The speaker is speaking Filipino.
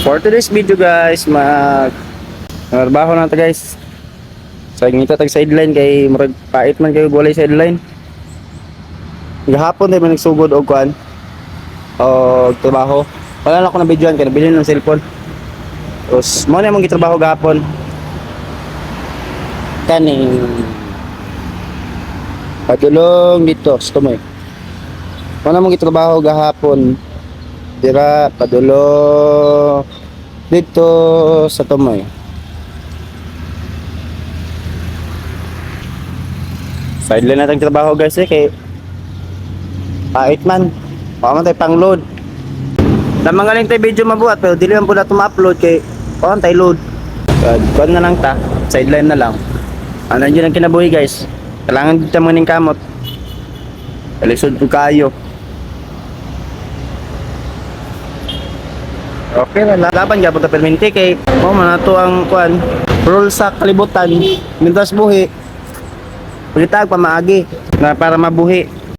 For today's video guys, magtrabaho na to guys. So ngita tag sideline kay murag pait man kayo walay sideline. Gahapon din man nagsugod og kuan o trabaho. Wala na ako na videoan kay nabili ng cellphone. Tapos mo na mong gitrabaho gahapon. Kaning padulong dito sa tumoy. Mo na mong gitrabaho gahapon. Dira padulong dito sa tumoy. Sideline natin trabaho guys kay pait man. Baka man tayo pang load. Lamang galing tayo video mabuhat pero dili man po na ma-upload kay baka tayo load. Kuan na lang ta, sideline na lang. Ano yun ang kinabuhi guys. Kailangan dito mo ning kamot. Kalisod ko kayo. Okay na laban gyapon ta perminti kay mo man ato ang kuan rule sa kalibutan mintas buhi. Pagitag pamaagi na para mabuhi.